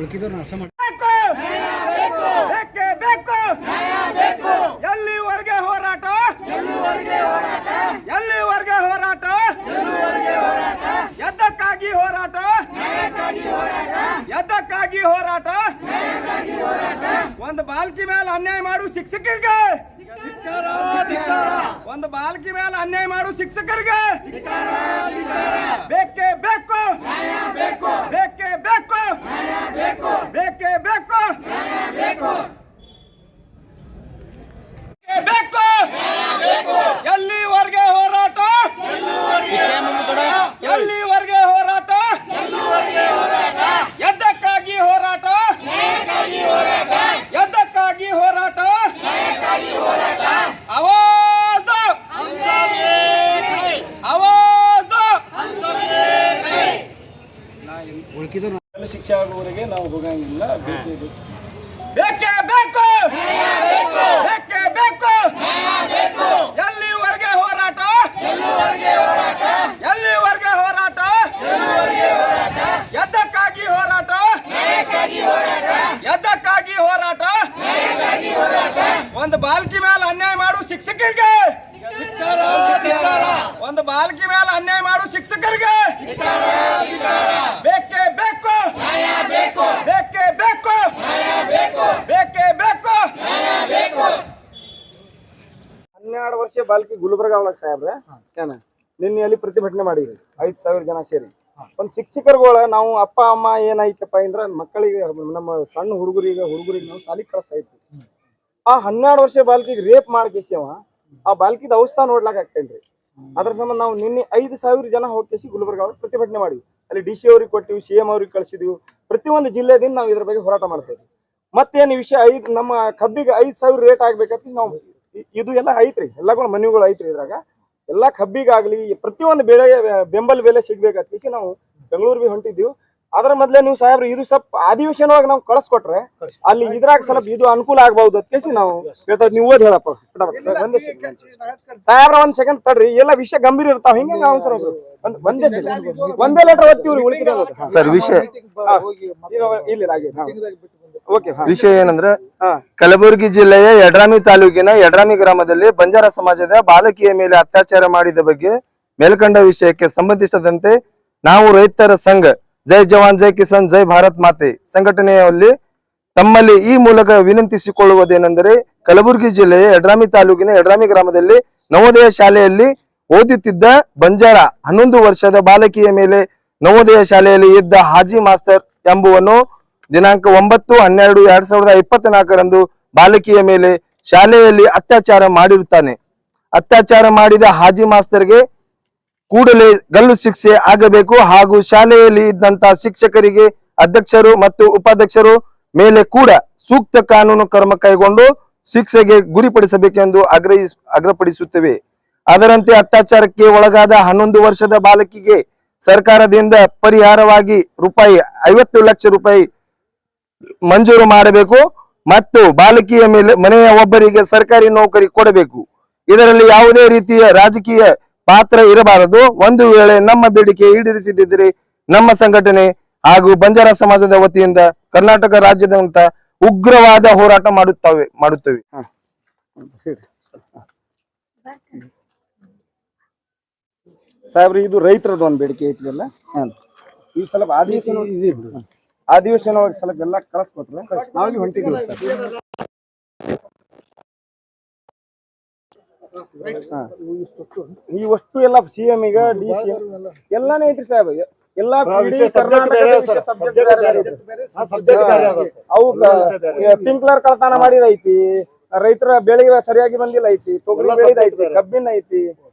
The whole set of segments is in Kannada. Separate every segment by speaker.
Speaker 1: ಉಳ್ಕಿದವ್ರು ನಷ್ಟ ಮಾಡಿ
Speaker 2: ಎಲ್ಲಿವರೆಗೆ ಹೋರಾಟ ಎಲ್ಲಿವರೆಗೆ ಹೋರಾಟ ಎದಕ್ಕಾಗಿ ಹೋರಾಟ ಎದಕ್ಕಾಗಿ ಹೋರಾಟ ಒಂದು ಬಾಲ್ಕಿ ಮೇಲೆ ಅನ್ಯಾಯ ಮಾಡು ಶಿಕ್ಷಕರಿಗೆ ಒಂದು ಬಾಲ್ಕಿ ಮೇಲೆ ಅನ್ಯಾಯ ಮಾಡು ಶಿಕ್ಷಕರಿಗೆ ಬೇಕೇ ಬೇಕು ಬೇಕೇ ಬೇಕು ಬೇಕೇ ಬೇಕು ಬೇಕು ಎಲ್ಲಿವರೆಗೆ ಹೋರಾಟ ಎಲ್ಲಿವರೆಗೆ ಹೋರಾಟ ಎದಕ್ಕಾಗಿ ಹೋರಾಟ ಎದಕ್ಕಾಗಿ ಹೋರಾಟ ಆವಾಜ್ ಆವಾಜ್
Speaker 1: ಉಳ್ಕಿದವ್ರು
Speaker 2: ಶಿಕ್ಷೆ ಆಗುವವರೆಗೆ ನಾವು ಹೋಗಂಗಿಲ್ಲ ಬೇಕೇ ಬೇಕು ಬೇಕೇ ಬೇಕು ಎಲ್ಲಿವರೆಗೆ ಹೋರಾಟ ಎಲ್ಲಿವರೆಗೆ ಹೋರಾಟ ಎದಕ್ಕಾಗಿ ಹೋರಾಟ ಎದಕ್ಕಾಗಿ ಹೋರಾಟ ಒಂದು ಬಾಲ್ಕಿ ಮೇಲೆ ಅನ್ಯಾಯ ಮಾಡು ಶಿಕ್ಷಕರಿಗೆ ಒಂದು ಬಾಲ್ಕಿ ಮೇಲೆ ಅನ್ಯಾಯ ಮಾಡು ಶಿಕ್ಷಕರಿಗೆ ಬೇಕೇ ಬೇಕು ಬೇಕೇ ಬೇಕು ಬೇಕೇ ಬೇಕು 12 ವರ್ಷ ಬಾಲ್ಕಿ ಗುಲ್ಬರ್ಗ ಒಳಗೆ ಸಾಹೇಬ್ರೆ ಏನ ನಿನ್ನೆ ಅಲ್ಲಿ ಪ್ರತಿಭಟನೆ ಮಾಡಿದ್ರಿ 5,000 ಜನ ಸೇರಿ ಒಂದು ಶಿಕ್ಷಕರುಗಳ ನಾವು ಅಪ್ಪ ಅಮ್ಮ ಏನಾಯ್ತಪ್ಪ ಅಂದ್ರೆ ಮಕ್ಕಳಿಗೆ ನಮ್ಮ ಸಣ್ಣ ಹುಡುಗರಿಗೆ ನಾವು ಸಾಲಿಗೆ ಕಳಿಸ್ತಾ ಇದ್ವಿ ಆ 12 ವರ್ಷ ಬಾಲ್ಕಿಗೆ ರೇಪ್ ಮಾಡ್ಕೇಸಿ ಅವ ಆ ಬಾಲ್ಕಿದ ಅವಸ್ಥಾ ನೋಡ್ಲಾಕ ಆಗ್ತೇನ್ರಿ ಅದ್ರ ಸಂಬಂಧ ನಾವು ನಿನ್ನೆ 5,000 ಜನ ಹೋಗಿ ಗುಲ್ಬರ್ಗ ಒಳಗೆ ಪ್ರತಿಭಟನೆ ಮಾಡಿದ್ವಿ ಅಲ್ಲಿ DC ಅವ್ರಿಗೆ ಕೊಟ್ಟಿವಿ CM ಅವ್ರಿಗೆ ಕಳಿಸಿದ್ವಿ ಪ್ರತಿಯೊಂದು ಜಿಲ್ಲೆದಿಂದ ನಾವು ಇದ್ರ ಬಗ್ಗೆ ಹೋರಾಟ ಮಾಡ್ತೇವೆ ಮತ್ತೇನು ವಿಷಯ ನಮ್ಮ ಕಬ್ಬಿಗೆ 5,000 ರೇಟ್ ಆಗ್ಬೇಕಂತ ನಾವು ಇದು ಎಲ್ಲ ಐತ್ರಿ ಎಲ್ಲಗಳು ಮನೆಗಳು ಐತ್ರಿ ಇದ್ರಾಗ ಎಲ್ಲ ಕಬ್ಬಿಗಾಗ್ಲಿ ಪ್ರತಿಯೊಂದು ಬೆಳೆ ಬೆಂಬಲ ಬೆಲೆ ಸಿಗ್ಬೇಕಂತ ನಾವು ಬೆಂಗಳೂರಿಗೆ ಹೊಂಟಿದ್ದೀವಿ ಅದ್ರ ಮೊದ್ಲೇ ನೀವು ಸಾಹೇಬ್ರು ಇದು ಸ್ವಲ್ಪ ಅಧಿವೇಶನವಾಗಿ ನಾವು ಕಳಿಸ್ಕೊಟ್ರೆ ಅಲ್ಲಿ ಇದ್ರಾಗ ಸ್ವಲ್ಪ ಇದು ಅನುಕೂಲ ಆಗ್ಬಹುದು ಅಂತ ನಾವು ಹೇಳ್ತಾ ನೀವು ಓದ್ ಹೇಳಪ್ಪ ಸಾಹೇಬ್ರ ಒಂದ್ ಸೆಕೆಂಡ್ ತಡ್ರಿ ಎಲ್ಲ ವಿಷಯ ಗಂಭೀರ ಇರ್ತಾವ ಹಿಂಗೆ ನಾವು ಸರ್ ಒಂದೇ ಲೆಟರ್ ಓದ್ತೀವ್ರಿ ಉಳಿದ
Speaker 3: ಸರ್ ವಿಷಯ ವಿಷಯ ಏನಂದ್ರೆ ಕಲಬುರಗಿ ಜಿಲ್ಲೆಯ ಯಡ್ರಾಮಿ ತಾಲೂಕಿನ ಯಡ್ರಾಮಿ ಗ್ರಾಮದಲ್ಲಿ ಬಂಜಾರ ಸಮಾಜದ ಬಾಲಕಿಯ ಮೇಲೆ ಅತ್ಯಾಚಾರ ಮಾಡಿದ ಬಗ್ಗೆ ಮೇಲ್ಕಂಡ ವಿಷಯಕ್ಕೆ ಸಂಬಂಧಿಸಿದಂತೆ ನಾವು ರೈತರ ಸಂಘ ಜೈ ಜವಾನ್ ಜೈ ಕಿಸಾನ್ ಜೈ ಭಾರತ್ ಮಾತೆ ಸಂಘಟನೆಯಲ್ಲಿ ತಮ್ಮಲ್ಲಿ ಈ ಮೂಲಕ ವಿನಂತಿಸಿಕೊಳ್ಳುವುದೇನೆಂದರೆ ಕಲಬುರಗಿ ಜಿಲ್ಲೆಯ ಯಡ್ರಾಮಿ ತಾಲೂಕಿನ ಯಡ್ರಾಮಿ ಗ್ರಾಮದಲ್ಲಿ ನವೋದಯ ಶಾಲೆಯಲ್ಲಿ ಓದುತ್ತಿದ್ದ ಬಂಜಾರ 11 ವರ್ಷದ ಬಾಲಕಿಯ ಮೇಲೆ ನವೋದಯ ಶಾಲೆಯಲ್ಲಿ ಇದ್ದ ಹಾಜಿ ಮಾಸ್ತರ್ ಎಂಬುವನು ದಿನಾಂಕ 9/12/2024 ಬಾಲಕಿಯ ಮೇಲೆ ಶಾಲೆಯಲ್ಲಿ ಅತ್ಯಾಚಾರ ಮಾಡಿರುತ್ತಾನೆ. ಅತ್ಯಾಚಾರ ಮಾಡಿದ ಹಾಜಿ ಮಾಸ್ತರ್ಗೆ ಕೂಡಲೇ ಗಲ್ಲು ಶಿಕ್ಷೆ ಆಗಬೇಕು ಹಾಗೂ ಶಾಲೆಯಲ್ಲಿ ಇದ್ದಂತ ಶಿಕ್ಷಕರಿಗೆ ಅಧ್ಯಕ್ಷರು ಮತ್ತು ಉಪಾಧ್ಯಕ್ಷರು ಮೇಲೆ ಕೂಡ ಸೂಕ್ತ ಕಾನೂನು ಕ್ರಮ ಕೈಗೊಂಡು ಶಿಕ್ಷೆಗೆ ಗುರಿಪಡಿಸಬೇಕೆಂದು ಆಗ್ರಹಪಡಿಸುತ್ತೇವೆ. ಅದರಂತೆ ಅತ್ಯಾಚಾರಕ್ಕೆ ಒಳಗಾದ 11 ವರ್ಷದ ಬಾಲಕಿಗೆ ಸರ್ಕಾರದಿಂದ ಪರಿಹಾರವಾಗಿ ₹50 ಲಕ್ಷ ಮಂಜೂರು ಮಾಡಬೇಕು ಮತ್ತು ಬಾಲಕಿಯ ಮೇಲೆ ಮನೆಯ ಒಬ್ಬರಿಗೆ ಸರ್ಕಾರಿ ನೌಕರಿ ಕೊಡಬೇಕು. ಇದರಲ್ಲಿ ಯಾವುದೇ ರೀತಿಯ ರಾಜಕೀಯ ಪಾತ್ರ ಇರಬಾರದು. ಒಂದು ವೇಳೆ ನಮ್ಮ ಬೇಡಿಕೆ ಈಡೇರಿಸದಿದ್ದರೆ ನಮ್ಮ ಸಂಘಟನೆ ಹಾಗೂ ಬಂಜಾರ ಸಮಾಜದ ವತಿಯಿಂದ ಕರ್ನಾಟಕ ರಾಜ್ಯದಂತ ಉಗ್ರವಾದ ಹೋರಾಟ ಮಾಡುತ್ತೇವೆ.
Speaker 2: ಸಾಹೇಬ್ರಿ ಇದು ರೈತರದ್ದು ಒಂದು ಬೇಡಿಕೆ ಐತಿಲ್ಲ ಈ ಸ್ವಲ್ಪ ಅಧಿವೇಶನ ಸ್ವಲ್ಪ ಎಲ್ಲ ಕಳಿಸ್ಕೊಟ್ರೆ ನಾವು ಹೊಂಟಿದ್ದೀವಿ ಈ ವಸ್ತು ಎಲ್ಲ CM ಈಗ DC ಎಲ್ಲಾನೇ ಐತ್ರಿ ಸಾಹೇಬ್ ಎಲ್ಲಾ ಅವು ಪಿಂಕ್ಲರ್ ಕಳ್ತನ ಮಾಡಿದೈತಿ ರೈತರ ಬೆಳೆಗೆ ಸರಿಯಾಗಿ ಬಂದಿಲ್ಲ ಐತಿ ತೊಗರಿ ಬೆಳೆದೈತಿ ಕಬ್ಬಿನ ಐತಿ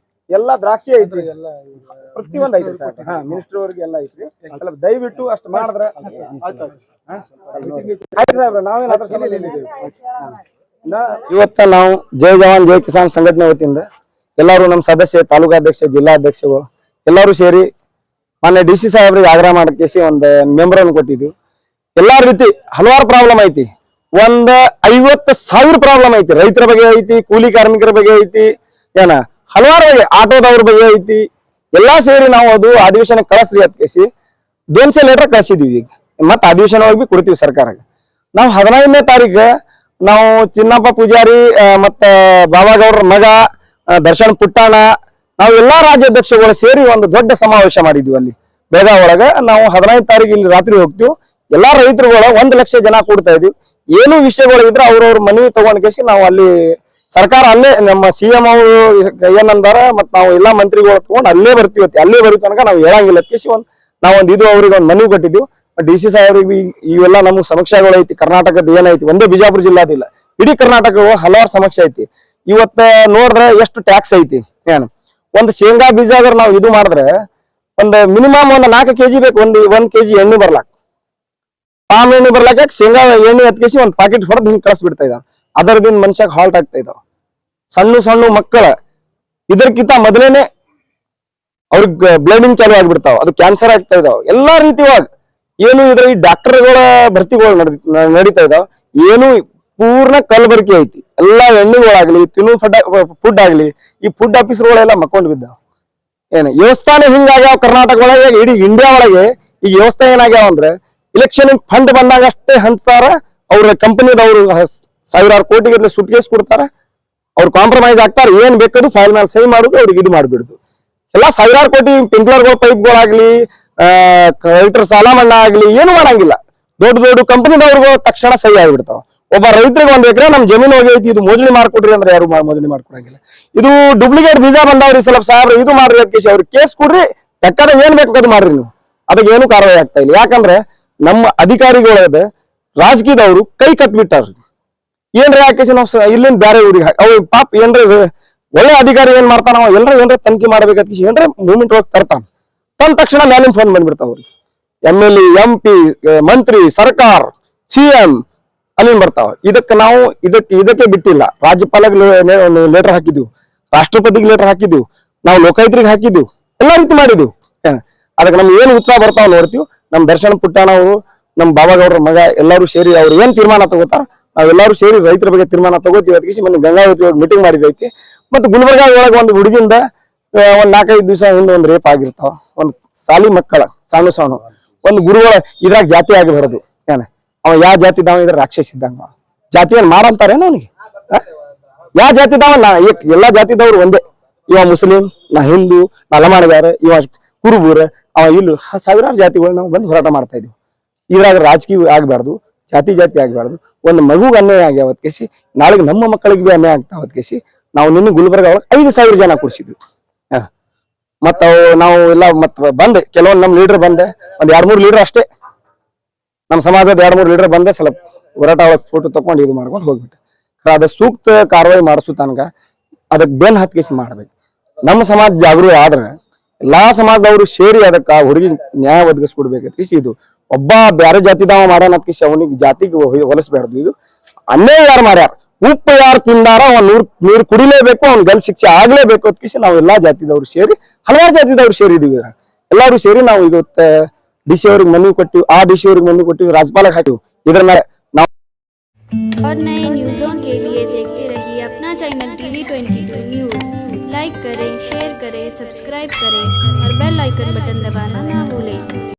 Speaker 2: ಎಲ್ಲ ದ್ರಾಕ್ಷಿ ಐತ್ರಿ ಪ್ರತಿಯೊಂದು ಐತ್ರಿ ಸರ್ ಮಿನಿಸ್ಟರ್ ಅವ್ರಿಗೆ ಎಲ್ಲ ಐತ್ರಿ ಸ್ವಲ್ಪ ದಯವಿಟ್ಟು ಅಷ್ಟು ಮಾಡಿದ್ರೆ ಇವತ್ತ ನಾವು ಜೈ ಜವಾನ್ ಜೈ ಕಿಸಾನ್ ಸಂಘಟನೆ ವತಿಯಿಂದ ಎಲ್ಲರೂ ನಮ್ಮ ಸದಸ್ಯ ತಾಲೂಕಾಧ್ಯಕ್ಷ ಜಿಲ್ಲಾಧ್ಯಕ್ಷಗಳು ಎಲ್ಲರೂ ಸೇರಿ ಮಾನ್ಯ DC ಸಾಹೇಬ್ರಿಗೆ ಆಗ್ರಹ ಮಾಡಕ್ಕೆ ಒಂದು ಮೆಂಬರ್ ಅನ್ನು ಕೊಟ್ಟಿದ್ವಿ. ಎಲ್ಲಾ ರೀತಿ ಹಲವಾರು ಪ್ರಾಬ್ಲಮ್ ಐತಿ, 50,000 ಪ್ರಾಬ್ಲಮ್ ಐತಿ. ರೈತರ ಬಗ್ಗೆ ಐತಿ, ಕೂಲಿ ಕಾರ್ಮಿಕರ ಬಗ್ಗೆ ಐತಿ, ಏನ ಹಲವಾರು ಬಗ್ಗೆ ಆಟೋದವ್ರ ಬಗ್ಗೆ ಐತಿ. ಎಲ್ಲಾ ಸೇರಿ ನಾವು ಅದು ಅಧಿವೇಶನ ಕಳಿಸ್ರಿ ಅಂತ ಕೇಸಿ 200 ಲೆಟರ್ ಕಳಿಸಿದ್ವಿ. ಈಗ ಮತ್ತೆ ಅಧಿವೇಶನವಾಗಿ ಬಿ ಕೊಡ್ತೀವಿ ಸರ್ಕಾರಕ್ಕೆ. ನಾವು 15ನೇ ತಾರೀಕು ನಾವು ಚಿನ್ನಪ್ಪ ಪೂಜಾರಿ ಮತ್ತ ಬಾಬಾಗೌಡ್ರ ಮಗ ದರ್ಶನ್ ಪುಟ್ಟಣ್ಣ ನಾವು ಎಲ್ಲಾ ರಾಜ್ಯಾಧ್ಯಕ್ಷಗಳು ಸೇರಿ ಒಂದು ದೊಡ್ಡ ಸಮಾವೇಶ ಮಾಡಿದ್ವಿ ಅಲ್ಲಿ ಬೆಳಗಾವಿ ಒಳಗ. ನಾವು 15ನೇ ತಾರೀಕು ಇಲ್ಲಿ ರಾತ್ರಿ ಹೋಗ್ತೀವಿ. ಎಲ್ಲಾ ರೈತರುಗಳು 1 ಲಕ್ಷ ಜನ ಕೂಡ್ತಾ ಇದೀವಿ. ಏನು ವಿಷಯಗಳು ಇದ್ರೆ ಅವ್ರವ್ರ ಮನವಿ ತಗೊಂಡ್ ಕೇಸಿ ನಾವು ಅಲ್ಲಿ ಸರ್ಕಾರ ಅಲ್ಲೇ ನಮ್ಮ CM ಅವರು ಏನಂದಾರ ಮತ್ ನಾವು ಎಲ್ಲಾ ಮಂತ್ರಿಗಳು ತಗೊಂಡ್ ಅಲ್ಲೇ ಬರ್ತೀವಿ. ಅಲ್ಲೇ ಬರೀ ತನಕ ನಾವು ಹೇಳಂಗಿಲ್ಲ ಕೇಸಿ ನಾವೊಂದು ಇದು ಅವ್ರಿಗೆ ಒಂದು ಮನವಿ ಕೊಟ್ಟಿದ್ದೀವಿ. DC ಸಾಹೇಬ್ರಿಗೆ ಇವೆಲ್ಲ ನಮ್ಗೆ ಸಮಸ್ಯೆಗಳು ಐತಿ. ಕರ್ನಾಟಕದ ಏನೈತಿ ಒಂದೇ ಬಿಜಾಪುರ ಜಿಲ್ಲಾದಿಲ್ಲ, ಇಡೀ ಕರ್ನಾಟಕ ಹಲವಾರು ಸಮಸ್ಯೆ ಐತಿ. ಇವತ್ತ ನೋಡಿದ್ರೆ ಎಷ್ಟು ಟ್ಯಾಕ್ಸ್ ಐತಿ. ಏನು ಒಂದು ಶೇಂಗಾ ಬೀಜ ಆದ್ರೆ ನಾವು ಇದು ಮಾಡಿದ್ರೆ ಒಂದು ಮಿನಿಮಮ್ ಒಂದು 4 kg ಬೇಕು. ಒಂದು 1 kg ಎಣ್ಣೆ ಬರ್ಲಾಕ್, ಪಾಮ್ ಎಣ್ಣೆ ಬರ್ಲಾಕ ಶೇಂಗಾ ಎಣ್ಣೆ ಹತ್ಕೇಸಿ ಒಂದು ಪಾಕೆಟ್ ಹೊಡೆದು ಹಿಂಗೆ ಕಳಿಸ್ಬಿಡ್ತಾ ಇದಾವ. ಅದರದಿಂದ ಮನುಷ್ಯಕ್ ಹಾಲ್ಟ್ ಆಗ್ತಾ ಇದಾವ. ಸಣ್ಣ ಸಣ್ಣ ಮಕ್ಕಳ ಇದಕ್ಕಿಂತ ಮೊದಲೇನೆ ಅವ್ರಿಗೆ ಬ್ಲೀಡಿಂಗ್ ಚಾಲು ಆಗ್ಬಿಡ್ತಾವ, ಅದು ಕ್ಯಾನ್ಸರ್ ಆಗ್ತಾ ಇದಾವ. ಎಲ್ಲಾ ರೀತಿಯಾಗಿ ಏನು ಇದ್ರ ಈ ಡಾಕ್ಟರ್ಗಳ ಭರ್ತಿಗಳು ನಡೀತಾ ಇದಾವ. ಏನು ಪೂರ್ಣ ಕಲಬೆರಕೆ ಐತಿ. ಎಲ್ಲಾ ಎಣ್ಣೆಗಳಾಗ್ಲಿ ತಿನ್ನು ಫುಡ್ ಆಗ್ಲಿ ಈ ಫುಡ್ ಆಫೀಸರ್ಗಳೆಲ್ಲ ಮಕ್ಕೊಂಡ್ ಬಿದ್ದಾವ. ಏನು ವ್ಯವಸ್ಥಾನ ಹಿಂಗಾಗ್ಯಾವ ಕರ್ನಾಟಕ ಒಳಗೆ, ಇಡೀ ಇಂಡಿಯಾ ಒಳಗೆ ಈಗ ವ್ಯವಸ್ಥೆ ಏನಾಗ್ಯಾವ ಅಂದ್ರೆ ಇಲೆಕ್ಷನ್ ಫಂಡ್ ಬಂದಾಗ ಅಷ್ಟೇ ಹಂಚ್ತಾರ. ಅವ್ರ ಕಂಪನಿದವ್ರು ಸಾವಿರಾರು ಕೋಟಿ ಗಟ್ಟಲೆ ಸುಟ್ಕೇಸ್ ಕೊಡ್ತಾರ. ಅವ್ರು ಕಾಂಪ್ರಮೈಸ್ ಆಗ್ತಾರ. ಏನ್ ಬೇಕಾದ್ರು ಫೈಲ್ ಮೇಲೆ ಸಹಿ ಮಾಡುದು, ಅವ್ರಿಗೆ ಇದು ಮಾಡ್ಬಿಡುದು. ಎಲ್ಲಾ ಸಾವಿರಾರು ಕೋಟಿ ಪಿಂಕ್ಲರ್ಗಳು ಪೈಪ್ಗಳಾಗ್ಲಿ ರೈತರ ಸಾಲ ಮನ್ನಾ ಆಗ್ಲಿ ಏನು ಮಾಡಂಗಿಲ್ಲ. ದೊಡ್ಡ ದೊಡ್ಡ ಕಂಪನಿದವ್ರಿಗೂ ತಕ್ಷಣ ಸಹಿ ಆಗಿಬಿಡ್ತಾವ. ಒಬ್ಬ ರೈತರಿಗೆ 1 ಎಕರೆ ನಮ್ ಜಮೀನು ಹೋಗೈತಿ, ಇದು ಮೋಜಣಿ ಮಾಡ್ಕೊಡ್ರಿ ಅಂದ್ರೆ ಯಾರು ಮೋಜಣಿ ಮಾಡ್ಕೊಡಂಗಿಲ್ಲ. ಇದು ಡೂಪ್ಲಿಕೇಟ್ ಬೀಜ ಬಂದಾವ್ರಿ ಸ್ವಲ್ಪ ಸಾಹೇಬ್ರ ಇದು ಮಾಡ್ರಿ ಅದಕ್ಕೆ ಅವ್ರಿಗೆ ಕೇಸ್ ಕೊಡ್ರಿ, ಬೇಕಾದ ಏನ್ ಬೇಕು ಅದು ಮಾಡ್ರಿ ನೀವು. ಅದಕ್ಕೆ ಏನು ಕಾರ್ಯವಾಹಿ ಆಗ್ತಾ ಇಲ್ಲ. ಯಾಕಂದ್ರೆ ನಮ್ಮ ಅಧಿಕಾರಿಗಳದ ರಾಜಕೀಯದವರು ಕೈ ಕಟ್ಬಿಟ್ಟಾರ. ಏನ್ರಿ ಯಾಕೆ ನಾವು ಇಲ್ಲಿಂದ ಬೇರೆ ಊರಿಗೆ ಅವ್ರು ಪಾಪ ಏನ್ರಿ ಒಳ್ಳೆ ಅಧಿಕಾರಿ ಏನ್ ಮಾಡ್ತಾನ, ಎಲ್ಲರೂ ಏನ್ರ ತನಿಖೆ ಮಾಡ್ಬೇಕಂತ ಏನ್ರ ಮೂವ್ಮೆಂಟ್ ಒಳಗೆ ತರ್ತಾನ. ತಂದ ತಕ್ಷಣ ಮೇಲಿನ ಫೋನ್ ಬಂದ್ಬಿಡ್ತಾವ ಅವ್ರಿಗೆ. MLA MP ಮಂತ್ರಿ ಸರ್ಕಾರ CM ಅಲ್ಲಿಂದ ಬರ್ತಾವ. ಇದಕ್ಕೆ ನಾವು ಇದಕ್ಕೆ ಬಿಟ್ಟಿಲ್ಲ. ರಾಜ್ಯಪಾಲಗೆ ಲೆಟರ್ ಹಾಕಿದ್ವಿ, ರಾಷ್ಟ್ರಪತಿಗೆ ಲೆಟರ್ ಹಾಕಿದ್ವಿ, ನಾವು ಲೋಕಾಯುಕ್ತರಿಗೆ ಹಾಕಿದ್ವಿ, ಎಲ್ಲಾ ರೀತಿ ಮಾಡಿದ್ವಿ. ಅದಕ್ಕೆ ನಮ್ಗೆ ಏನು ಉತ್ತರ ಬರ್ತಾವ ನೋಡ್ತೀವಿ. ನಮ್ ದರ್ಶನ್ ಪುಟ್ಟಣ್ಣ ಅವರು ನಮ್ ಬಾಬಾಗೌಡ್ರ ಮಗ ಎಲ್ಲರೂ ಸೇರಿ ಅವ್ರು ಏನ್ ತೀರ್ಮಾನ ತಗೋತಾರ ನಾವೆಲ್ಲರೂ ಸೇರಿ ರೈತರ ಬಗ್ಗೆ ತೀರ್ಮಾನ ತಗೋತೀವಿ. ಅದಕ್ಕೆ ಮೊನ್ನೆ ಗಂಗಾವತಿ ಮೀಟಿಂಗ್ ಮಾಡಿದೈತಿ. ಮತ್ತೆ ಗುಲ್ಬರ್ಗ ಒಳಗೆ ಒಂದು ಹುಡುಗಿಂದ ಒಂದ್ 4-5 ದಿವಸ ಹಿಂದೆ ಒಂದು ರೇಪ್ ಆಗಿರ್ತಾವ. ಒಂದು ಸಾಲಿ ಮಕ್ಕಳ ಸಣ್ಣ ಒಂದು ಗುರುಗಳ ಇದ್ರಾಗ ಜಾತಿ ಆಗಿಬಾರದು. ಏನ ಅವ ಯಾವ ಜಾತಿದಾವ ಇದ್ರ ರಾಕ್ಷಸ ಇದ್ದಂಗ. ಜಾತಿ ಏನ್ ಮಾಡಂತಾರೇನೋ ಅವನಿಗೆ? ಯಾವ ಜಾತಿದಾವ? ಎಲ್ಲಾ ಜಾತಿದವ್ರು ಒಂದೇ. ಇವ ಮುಸ್ಲಿಂ, ನಾ ಹಿಂದೂ, ನಾ ಲಮಾಣಿಗಾರ, ಇವ ಕುರುಬೂರ, ಅವ ಇಲ್ಲು ಸಾವಿರಾರು ಜಾತಿಗಳು ನಾವು ಬಂದು ಹೋರಾಟ ಮಾಡ್ತಾ ಇದೀವಿ. ಇದ್ರಾಗ ರಾಜಕೀಯ ಆಗ್ಬಾರ್ದು, ಜಾತಿ ಆಗ್ಬಾರ್ದು. ಒಂದು ಮಗುಗೆ ಅನ್ಯಾಯ ಆಗ್ಯಾವತ್ ಕೇಸಿ ನಾಳೆಗೆ ನಮ್ಮ ಮಕ್ಕಳಿಗೆ ಬಿ ಅನ್ಯಾಯ ಆಗ್ತಾವತ್ ಕೇಸಿ ನಾವು ನಿನ್ನೆ ಗುಲ್ಬರ್ಗ ಒಳಗೆ 5,000 ಜನ ಕೂಡಿಸಿದ್ವಿ. ಮತ್ತ ನಾವು ಎಲ್ಲ ಬಂದೆ ಕೆಲವೊಂದು ನಮ್ಮ ಲೀಡರ್ ಬಂದೆ, ಒಂದ್ 2-3 ಲೀಡರ್ ಅಷ್ಟೇ ನಮ್ಮ ಸಮಾಜದ 2-3 ಲೀಡರ್ ಬಂದೆ. ಸ್ವಲ್ಪ ಹೋರಾಟ ಒಳಗೆ ಫೋಟೋ ತಕೊಂಡು ಇದು ಮಾಡ್ಕೊಂಡು ಹೋಗ್ಬಿಟ್ಟೆ. ಅದ ಸೂಕ್ತ ಕಾರ್ಯವಾಹಿ ಮಾಡಿಸೋ ತನಕ ಅದಕ್ಕೆ ಬೆನ್ ಹತ್ಕೇಸಿ ಮಾಡ್ಬೇಕು. ನಮ್ಮ ಸಮಾಜ ಜಾಗೃತಿ ಆದ್ರೆ ಎಲ್ಲಾ ಸಮಾಜದವರು ಸೇರಿ ಅದಕ್ಕ ಹುಡುಗಿ ನ್ಯಾಯ ಒದಗಿಸ್ಕೊಡ್ಬೇಕಂತ ಇದು ಒಬ್ಬ ಬೇರೆ ಜಾತಿದವ ಮಾಡೋಣ ಕಿಸಿ ಅವನಿಗೆ ಜಾತಿಗೆ ಹೊಲಸ್ಬಾರ್ದು. ಇದು ಅನ್ಯಾಯ ಯಾರು ಮಾಡ್ಯಾರ, ಉಪ್ಪು ಯಾರು ತಿಂದಾರ ಅವ್ನು ನೀರು ಕುಡಿಲೇಬೇಕು, ಅವ್ನ ಗಲ್ ಶಿಕ್ಷೆ ಆಗ್ಲೇಬೇಕು ಅಂತ ಕಿಸಿ ನಾವು ಎಲ್ಲಾ ಜಾತಿದವ್ರು ಸೇರಿ ಹಲವಾರು ಜಾತಿದವ್ರು ಸೇರಿದೀವಿ. ಎಲ್ಲಾರು ಸೇರಿ ನಾವು ಇವತ್ತು DC ಅವ್ರಿಗೆ ಮನವಿ ಕೊಟ್ಟಿವಿ, ಆ DC ಅವ್ರಿಗೆ ಮನವಿ ಕೊಟ್ಟಿವಿ, ರಾಜ್ಯಪಾಲಕ್ಕೆ ಹಾಕಿವಿ. ಇದ್ರ ಮೇಲೆ ನಾವು
Speaker 4: और नए न्यूज़ों के लिए देखते रहिए अपना चैनल TV22 न्यूज़। लाइक करें, शेयर करें, सब्सक्राइब करें और बेल आइकन बटन दबाना ना भूलें।